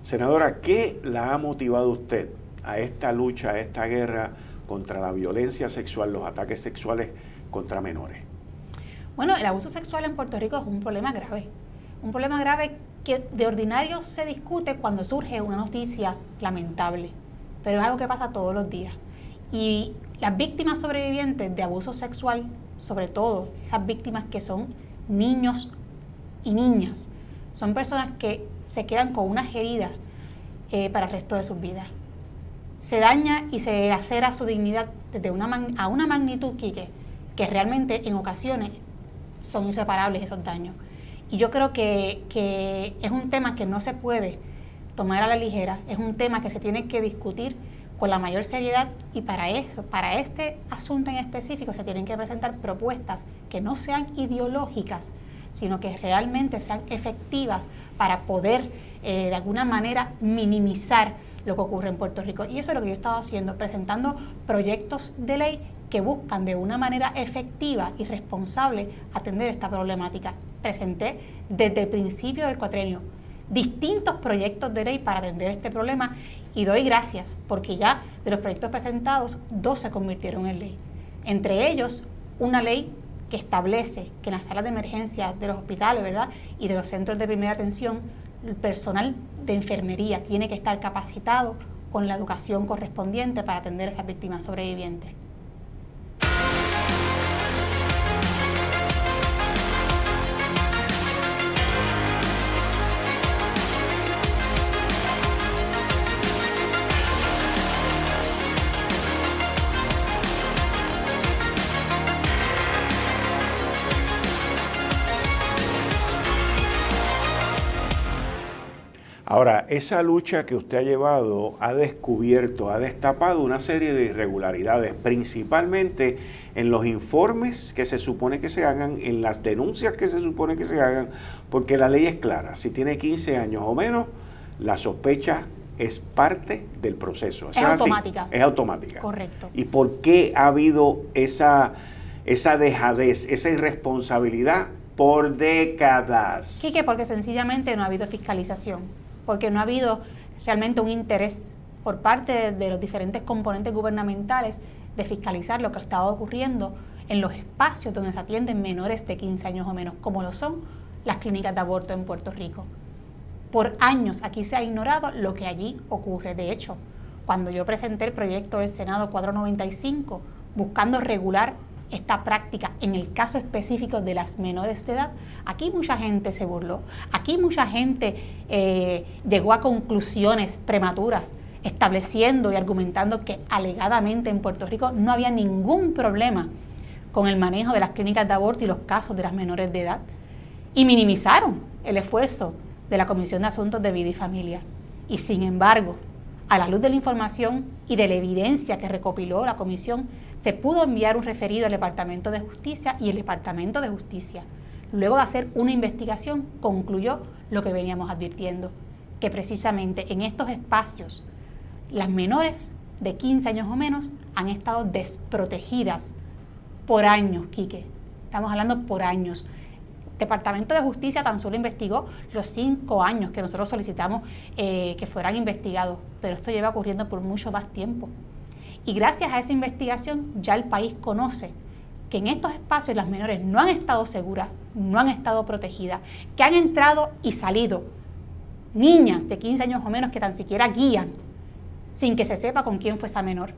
Senadora, ¿qué la ha motivado usted a esta lucha, a esta guerra contra la violencia sexual, los ataques sexuales contra menores? Bueno, el abuso sexual en Puerto Rico es un problema grave que de ordinario se discute cuando surge una noticia lamentable, pero es algo que pasa todos los días. Y las víctimas sobrevivientes de abuso sexual, sobre todo esas víctimas que son niños y niñas, son personas que se quedan con unas heridas para el resto de sus vidas. Se daña y se lacera su dignidad desde a una magnitud, Quique, que realmente en ocasiones son irreparables esos daños. Y yo creo que es un tema que no se puede tomar a la ligera, es un tema que se tiene que discutir con la mayor seriedad, y para eso, para este asunto en específico, se tienen que presentar propuestas que no sean ideológicas, sino que realmente sean efectivas para poder de alguna manera minimizar lo que ocurre en Puerto Rico. Y eso es lo que yo he estado haciendo, presentando proyectos de ley que buscan de una manera efectiva y responsable atender esta problemática. Presenté desde el principio del cuatrienio distintos proyectos de ley para atender este problema, y doy gracias porque ya de los proyectos presentados 2 se convirtieron en ley. Entre ellos, una ley que establece que en las salas de emergencia de los hospitales, ¿verdad?, y de los centros de primera atención, el personal de enfermería tiene que estar capacitado con la educación correspondiente para atender a esas víctimas sobrevivientes. Ahora, esa lucha que usted ha llevado ha descubierto, ha destapado una serie de irregularidades, principalmente en los informes que se supone que se hagan, en las denuncias que se supone que se hagan, porque la ley es clara: si tiene 15 años o menos, la sospecha es parte del proceso. Es automática. Es automática. Correcto. ¿Y por qué ha habido esa dejadez, esa irresponsabilidad por décadas? Quique, porque sencillamente no ha habido fiscalización, porque no ha habido realmente un interés por parte de los diferentes componentes gubernamentales de fiscalizar lo que ha estado ocurriendo en los espacios donde se atienden menores de 15 años o menos, como lo son las clínicas de aborto en Puerto Rico. Por años aquí se ha ignorado lo que allí ocurre. De hecho, cuando yo presenté el proyecto del Senado 495 buscando regular esta práctica en el caso específico de las menores de edad, aquí mucha gente se burló, aquí mucha gente llegó a conclusiones prematuras, estableciendo y argumentando que alegadamente en Puerto Rico no había ningún problema con el manejo de las clínicas de aborto y los casos de las menores de edad, y minimizaron el esfuerzo de la Comisión de Asuntos de Vida y Familia. Y sin embargo, a la luz de la información y de la evidencia que recopiló la comisión, se pudo enviar un referido al Departamento de Justicia, y el Departamento de Justicia, luego de hacer una investigación, concluyó lo que veníamos advirtiendo, que precisamente en estos espacios las menores de 15 años o menos han estado desprotegidas por años, Quique. Estamos hablando por años. El Departamento de Justicia tan solo investigó los 5 años que nosotros solicitamos que fueran investigados, pero esto lleva ocurriendo por mucho más tiempo. Y gracias a esa investigación ya el país conoce que en estos espacios las menores no han estado seguras, no han estado protegidas, que han entrado y salido niñas de 15 años o menos que tan siquiera guían, sin que se sepa con quién fue esa menor,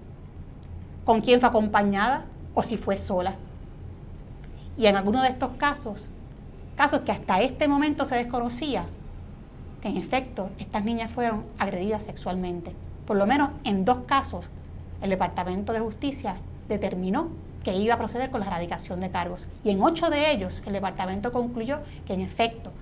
con quién fue acompañada o si fue sola. Y en algunos de estos casos que hasta este momento se desconocía, que en efecto estas niñas fueron agredidas sexualmente. Por lo menos en 2 casos, el Departamento de Justicia determinó que iba a proceder con la erradicación de cargos. Y en 8 de ellos, el departamento concluyó que en efecto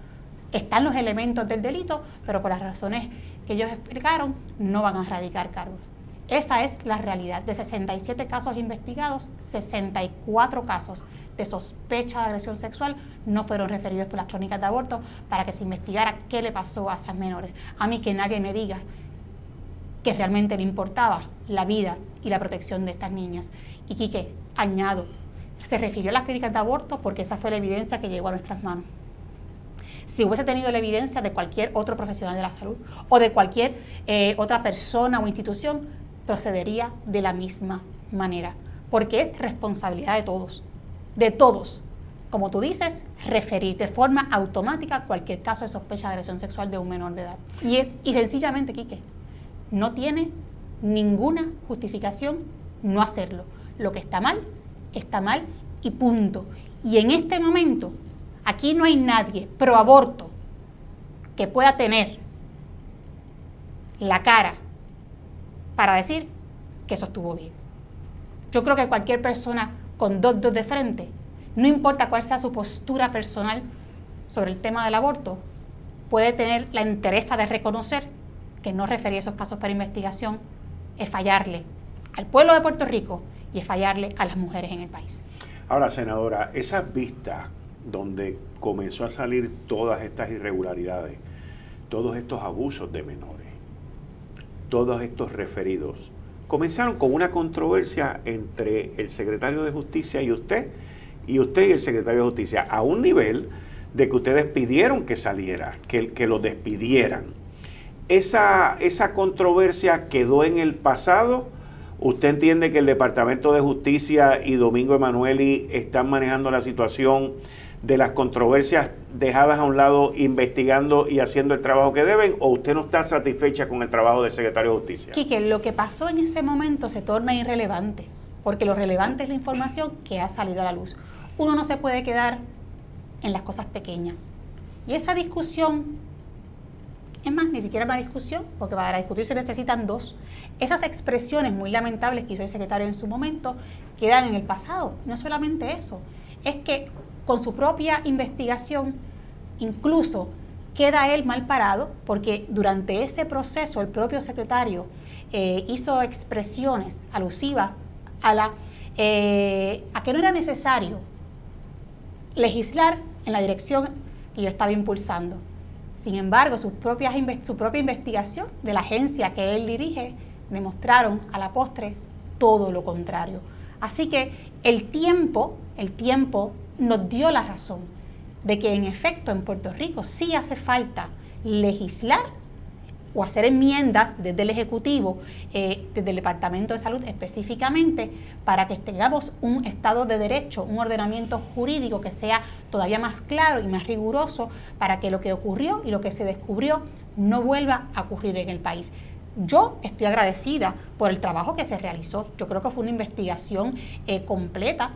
están los elementos del delito, pero por las razones que ellos explicaron, no van a erradicar cargos. Esa es la realidad. De 67 casos investigados, 64 casos de sospecha de agresión sexual no fueron referidos por las clínicas de aborto para que se investigara qué le pasó a esas menores. A mí que nadie me diga que realmente le importaba la vida y la protección de estas niñas. Y Quique, añado, se refirió a las clínicas de aborto porque esa fue la evidencia que llegó a nuestras manos. si hubiese tenido la evidencia de cualquier otro profesional de la salud o de cualquier otra persona o institución, procedería de la misma manera, porque es responsabilidad de todos, como tú dices, referir de forma automática cualquier caso de sospecha de agresión sexual de un menor de edad. Y sencillamente, Quique, no tiene ninguna justificación no hacerlo. Lo que está mal y punto. Y en este momento, aquí no hay nadie pro aborto que pueda tener la cara para decir que eso estuvo bien. Yo creo que cualquier persona con dos dedos de frente, no importa cuál sea su postura personal sobre el tema del aborto, puede tener la entereza de reconocer que no referir esos casos para investigación es fallarle al pueblo de Puerto Rico y es fallarle a las mujeres en el país. Ahora, senadora, esas vistas donde comenzó a salir todas estas irregularidades, todos estos abusos de menores, todos estos referidos, comenzaron con una controversia entre el secretario de Justicia y usted y el secretario de Justicia, a un nivel de que ustedes pidieron que saliera, que lo despidieran. Esa controversia quedó en el pasado. ¿Usted entiende que el Departamento de Justicia y Domingo Emanueli están manejando la situación de las controversias dejadas a un lado, investigando y haciendo el trabajo que deben, o usted no está satisfecha con el trabajo del secretario de Justicia? Quique, lo que pasó en ese momento se torna irrelevante, porque lo relevante es la información que ha salido a la luz. Uno no se puede quedar en las cosas pequeñas. Y esa discusión, es más, ni siquiera una discusión, porque para discutir se necesitan dos. Esas expresiones muy lamentables que hizo el secretario en su momento quedan en el pasado. No solamente eso, es que con su propia investigación incluso queda él mal parado, porque durante ese proceso el propio secretario hizo expresiones alusivas a que no era necesario legislar en la dirección que yo estaba impulsando. Sin embargo, su propia investigación de la agencia que él dirige demostraron a la postre todo lo contrario. Así que el tiempo nos dio la razón de que en efecto en Puerto Rico sí hace falta legislar o hacer enmiendas desde el Ejecutivo, desde el Departamento de Salud específicamente, para que tengamos un Estado de Derecho, un ordenamiento jurídico que sea todavía más claro y más riguroso, para que lo que ocurrió y lo que se descubrió no vuelva a ocurrir en el país. Yo estoy agradecida por el trabajo que se realizó. Yo creo que fue una investigación completa.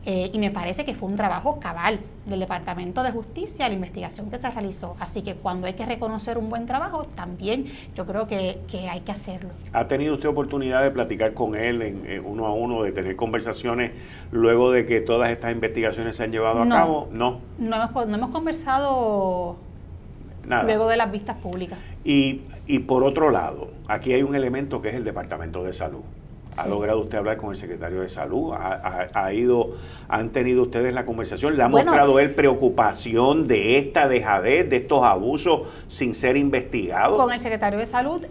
Y me parece que fue un trabajo cabal del Departamento de Justicia, la investigación que se realizó. Así que cuando hay que reconocer un buen trabajo, también yo creo que hay que hacerlo. ¿Ha tenido usted oportunidad de platicar con él en uno a uno, de tener conversaciones luego de que todas estas investigaciones se han llevado a cabo? No hemos conversado nada luego de las vistas públicas. Y por otro lado, aquí hay un elemento que es el Departamento de Salud. ¿Ha Sí. logrado usted hablar con el secretario de Salud? ¿Han tenido ustedes la conversación? ¿Le ha mostrado él preocupación de esta dejadez, de estos abusos sin ser investigados? Con el secretario de Salud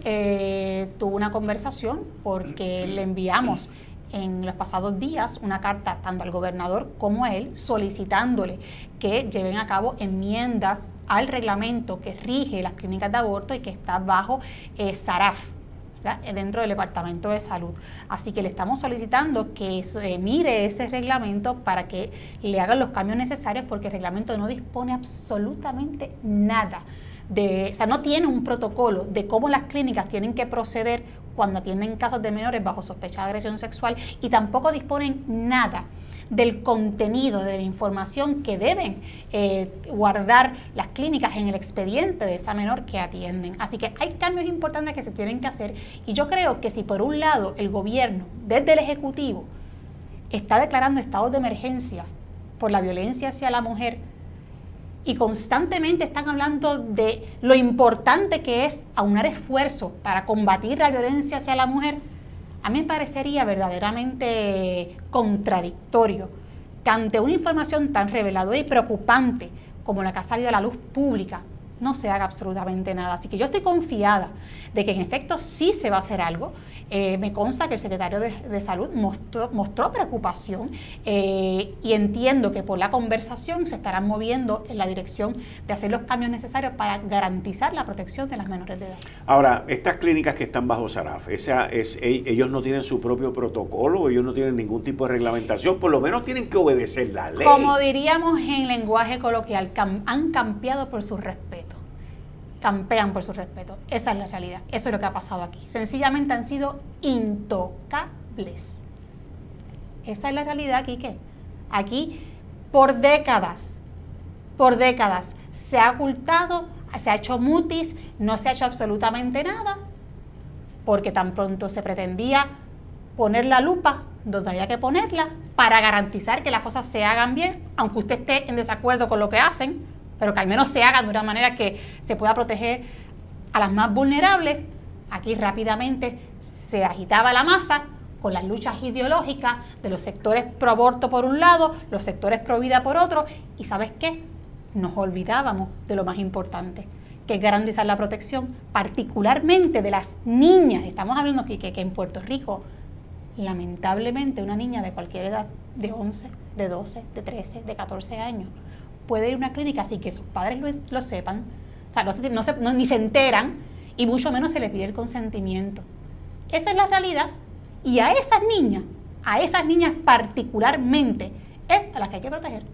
tuvo una conversación porque le enviamos en los pasados días una carta tanto al gobernador como a él solicitándole que lleven a cabo enmiendas al reglamento que rige las clínicas de aborto y que está bajo SARAF, dentro del Departamento de Salud. Así que le estamos solicitando que mire ese reglamento para que le hagan los cambios necesarios, porque el reglamento no dispone absolutamente nada no tiene un protocolo de cómo las clínicas tienen que proceder cuando atienden casos de menores bajo sospecha de agresión sexual, y tampoco disponen nada del contenido, de la información que deben guardar las clínicas en el expediente de esa menor que atienden. Así que hay cambios importantes que se tienen que hacer, y yo creo que si por un lado el gobierno, desde el Ejecutivo, está declarando estados de emergencia por la violencia hacia la mujer, y constantemente están hablando de lo importante que es aunar esfuerzos para combatir la violencia hacia la mujer, a mí me parecería verdaderamente contradictorio que ante una información tan reveladora y preocupante como la que ha salido a la luz pública no se haga absolutamente nada. Así que yo estoy confiada de que en efecto sí se va a hacer algo. Me consta que el secretario de Salud mostró preocupación y entiendo que por la conversación se estarán moviendo en la dirección de hacer los cambios necesarios para garantizar la protección de las menores de edad. Ahora, estas clínicas que están bajo SARAF, ellos no tienen su propio protocolo, ellos no tienen ningún tipo de reglamentación, por lo menos tienen que obedecer la ley. Como diríamos en lenguaje coloquial, han campeado por su respeto. Campean por su respeto. Esa es la realidad. Eso es lo que ha pasado aquí. Sencillamente han sido intocables. Esa es la realidad, Quique. Aquí, por décadas, se ha ocultado, se ha hecho mutis, no se ha hecho absolutamente nada, porque tan pronto se pretendía poner la lupa donde había que ponerla para garantizar que las cosas se hagan bien, aunque usted esté en desacuerdo con lo que hacen, pero que al menos se hagan de una manera que se pueda proteger a las más vulnerables. Aquí rápidamente se agitaba la masa con las luchas ideológicas de los sectores pro aborto por un lado, los sectores pro vida por otro, y ¿sabes qué? Nos olvidábamos de lo más importante, que es garantizar la protección, particularmente de las niñas. Estamos hablando que en Puerto Rico, lamentablemente, una niña de cualquier edad, de 11, de 12, de 13, de 14 años, puede ir a una clínica sin que sus padres lo sepan, o sea, ni se enteran, y mucho menos se le pide el consentimiento. Esa es la realidad, y a esas niñas particularmente, es a las que hay que proteger.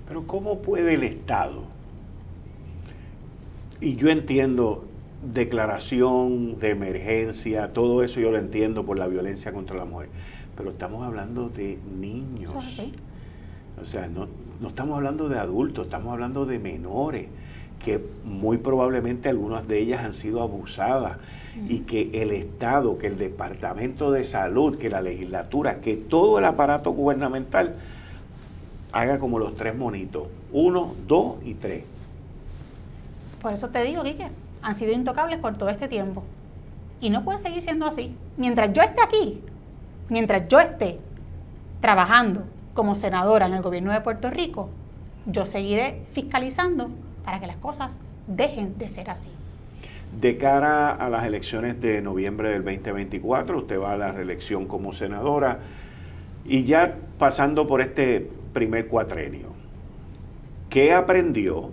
Pero ¿cómo puede el Estado? Y yo entiendo declaración de emergencia, todo eso yo lo entiendo por la violencia contra la mujer, pero estamos hablando de niños. Eso es así. O sea, no estamos hablando de adultos, estamos hablando de menores, que muy probablemente algunas de ellas han sido abusadas, y que el Estado, que el Departamento de Salud, que la legislatura, que todo el aparato gubernamental haga como los tres monitos, 1, 2 y 3. Por eso te digo, Quique, han sido intocables por todo este tiempo. Y no puede seguir siendo así. Mientras yo esté aquí, mientras yo esté trabajando como senadora en el gobierno de Puerto Rico, yo seguiré fiscalizando para que las cosas dejen de ser así. De cara a las elecciones de noviembre del 2024, usted va a la reelección como senadora, y ya pasando por este primer cuatrenio, ¿qué aprendió?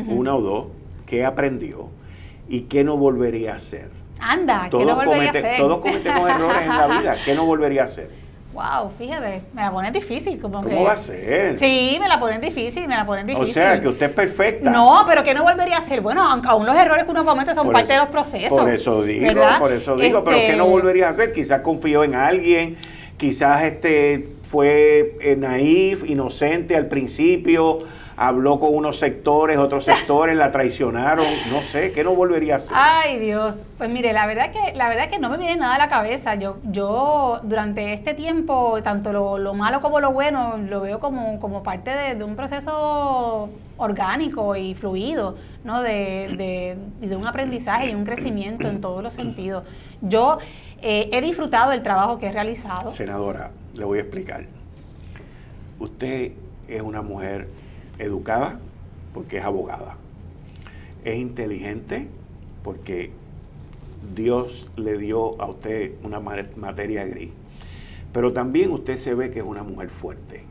Una o dos, ¿qué aprendió? ¿Y qué no volvería a hacer? Anda, ¿qué no volvería a hacer? Todos cometemos errores en la vida, ¿qué no volvería a hacer? Wow, fíjate, me la pones difícil. ¿Cómo va a ser? Sí, me la ponen difícil. O sea, que usted es perfecta. No, pero ¿qué no volvería a hacer? Bueno, aún los errores que uno comete son parte de los procesos. Por eso digo, pero ¿qué no volvería a hacer? Quizás confió en alguien, quizás fue naif, inocente al principio, habló con unos sectores, otros sectores la traicionaron, no sé, ¿qué no volvería a hacer? Ay, Dios. Pues mire, la verdad que no me viene nada a la cabeza. Yo durante este tiempo, tanto lo malo como lo bueno, lo veo como parte de un proceso orgánico y fluido, ¿no? De un aprendizaje y un crecimiento en todos los sentidos. Yo he disfrutado del trabajo que he realizado. Senadora, le voy a explicar. Usted es una mujer educada porque es abogada, es inteligente porque Dios le dio a usted una materia gris, pero también usted se ve que es una mujer fuerte.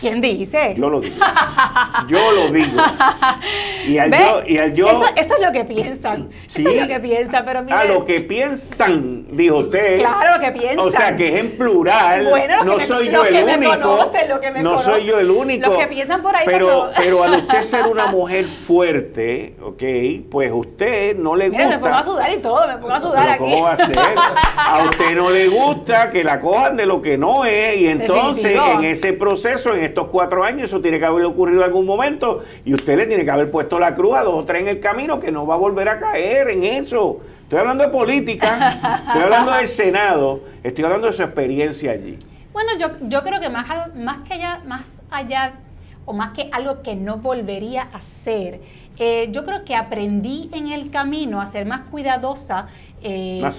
¿Quién dice? Yo lo digo. Y al yo eso es lo que piensan. Sí. Eso es lo que piensan, pero mire. Lo que piensan, dijo usted. Claro, lo que piensan. O sea, que es en plural. Bueno, no soy yo el único. No soy yo el único. Los que piensan por ahí. Pero al usted ser una mujer fuerte, ¿ok? Pues a usted no le gusta. Mira, me pongo a sudar y todo, aquí. ¿Cómo va a ser? A usted no le gusta que la cojan de lo que no es, y entonces Definitivo. En ese proceso, en estos 4 años, eso tiene que haberle ocurrido en algún momento, y usted le tiene que haber puesto la cruz a 2 o 3 en el camino, que no va a volver a caer en eso. Estoy hablando de política, estoy hablando del Senado, estoy hablando de su experiencia allí. Bueno, yo creo que más allá, o más que algo que no volvería a hacer, yo creo que aprendí en el camino a ser más cuidadosa, Más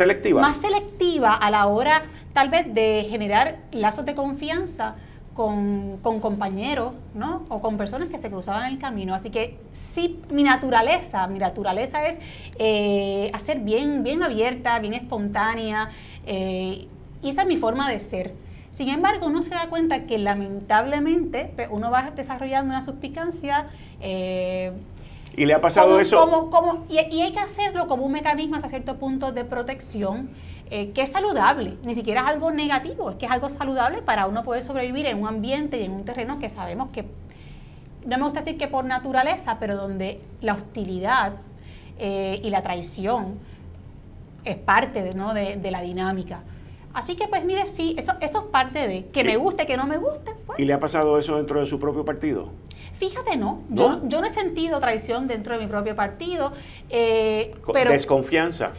selectiva a la hora tal vez de generar lazos de confianza con compañeros, ¿no? O con personas que se cruzaban en el camino. Así que sí, mi naturaleza es hacer bien abierta, bien espontánea, y esa es mi forma de ser. Sin embargo, uno se da cuenta que lamentablemente uno va desarrollando una suspicacia. ¿Y le ha pasado eso? Y hay que hacerlo como un mecanismo hasta cierto punto de protección, que es saludable, ni siquiera es algo negativo, es que es algo saludable para uno poder sobrevivir en un ambiente y en un terreno que sabemos que, no me gusta decir que por naturaleza, pero donde la hostilidad y la traición es parte ¿no? de la dinámica. Así que pues mire, sí, eso es parte de que me guste, que no me guste. Pues. ¿Y le ha pasado eso dentro de su propio partido? Fíjate, no. Yo no he sentido traición dentro de mi propio partido. Pero, desconfianza.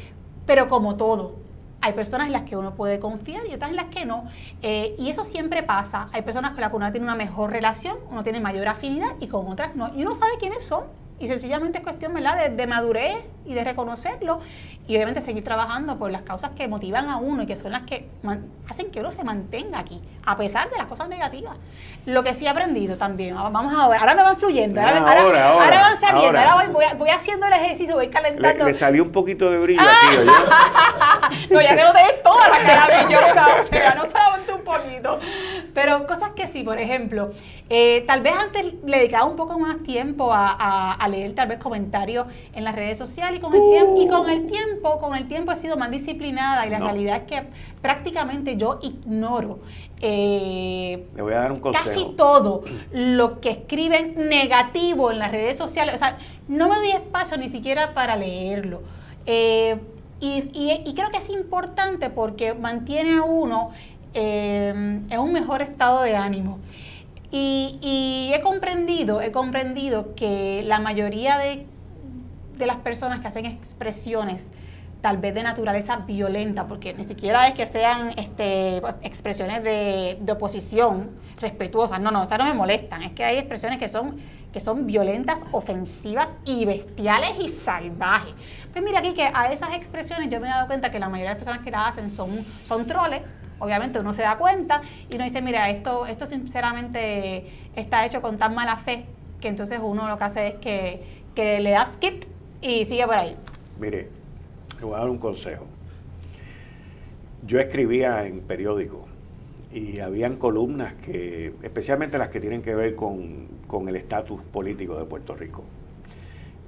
Pero como todo, hay personas en las que uno puede confiar y otras en las que no. Y eso siempre pasa. Hay personas con las que uno tiene una mejor relación, uno tiene mayor afinidad y con otras no. Y uno sabe quiénes son. Y sencillamente es cuestión, ¿verdad?, de madurez y de reconocerlo y obviamente seguir trabajando por las causas que motivan a uno y que son las que hacen que uno se mantenga aquí, a pesar de las cosas negativas. Lo que sí he aprendido también, vamos a ver, ahora me van fluyendo, ahora van saliendo, ahora voy haciendo el ejercicio, voy calentando. Le salió un poquito de brillo aquí, ¿oye? No, ya tengo toda la cara brillosa, o sea, no solamente un poquito. Pero cosas que sí, por ejemplo, tal vez antes le dedicaba un poco más tiempo a leer tal vez comentarios en las redes sociales y con el tiempo he sido más disciplinada y la realidad es que prácticamente yo ignoro le voy a dar un consejo. Casi todo lo que escriben negativo en las redes sociales, o sea, no me doy espacio ni siquiera para leerlo. Y creo que es importante porque mantiene a uno en un mejor estado de ánimo. Y he comprendido que la mayoría de las personas que hacen expresiones tal vez de naturaleza violenta, porque ni siquiera es que sean expresiones de oposición respetuosas, no, esas no me molestan, es que hay expresiones que son violentas, ofensivas y bestiales y salvajes. Pues mira aquí que a esas expresiones yo me he dado cuenta que la mayoría de las personas que las hacen son troles. Obviamente uno se da cuenta y uno dice, mira, esto sinceramente está hecho con tan mala fe que entonces uno lo que hace es que le da skip y sigue por ahí. Mire, le voy a dar un consejo. Yo escribía en periódico y habían columnas que, especialmente las que tienen que ver con el estatus político de Puerto Rico.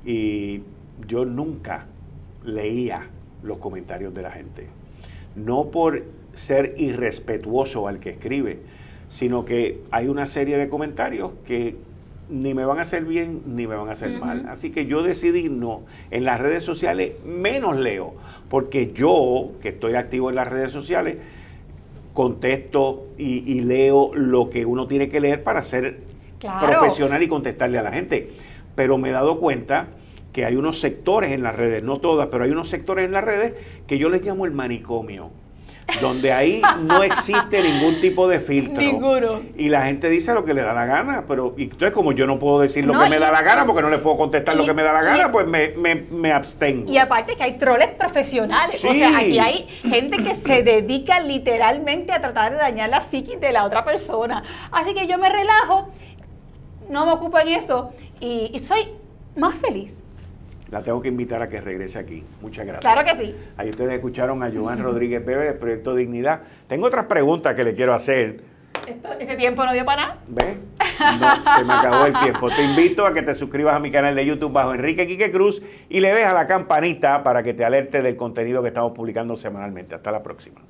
Y yo nunca leía los comentarios de la gente. No por ser irrespetuoso al que escribe, sino que hay una serie de comentarios que ni me van a hacer bien ni me van a hacer mal. Así que yo decidí no, en las redes sociales menos leo, porque yo, que estoy activo en las redes sociales, contesto y leo lo que uno tiene que leer para ser profesional y contestarle a la gente. Pero me he dado cuenta que hay unos sectores en las redes, no todas, pero hay unos sectores en las redes que yo les llamo el manicomio, donde ahí no existe ningún tipo de filtro. Ninguno. Y la gente dice lo que le da la gana, pero y entonces como yo no puedo decir lo que me da la gana, porque no le puedo contestar lo que me da la gana, pues me abstengo. Y aparte que hay troles profesionales, sí. O sea, aquí hay gente que se dedica literalmente a tratar de dañar la psiquis de la otra persona. Así que yo me relajo, no me ocupo en eso y soy más feliz. La tengo que invitar a que regrese aquí. Muchas gracias. Claro que sí. Ahí ustedes escucharon a Joan Rodríguez Bebe del Proyecto Dignidad. Tengo otras preguntas que le quiero hacer. ¿Este tiempo no dio para nada? ¿Ves? No, se me acabó el tiempo. Te invito a que te suscribas a mi canal de YouTube bajo Enrique Quique Cruz y le dejas la campanita para que te alerte del contenido que estamos publicando semanalmente. Hasta la próxima.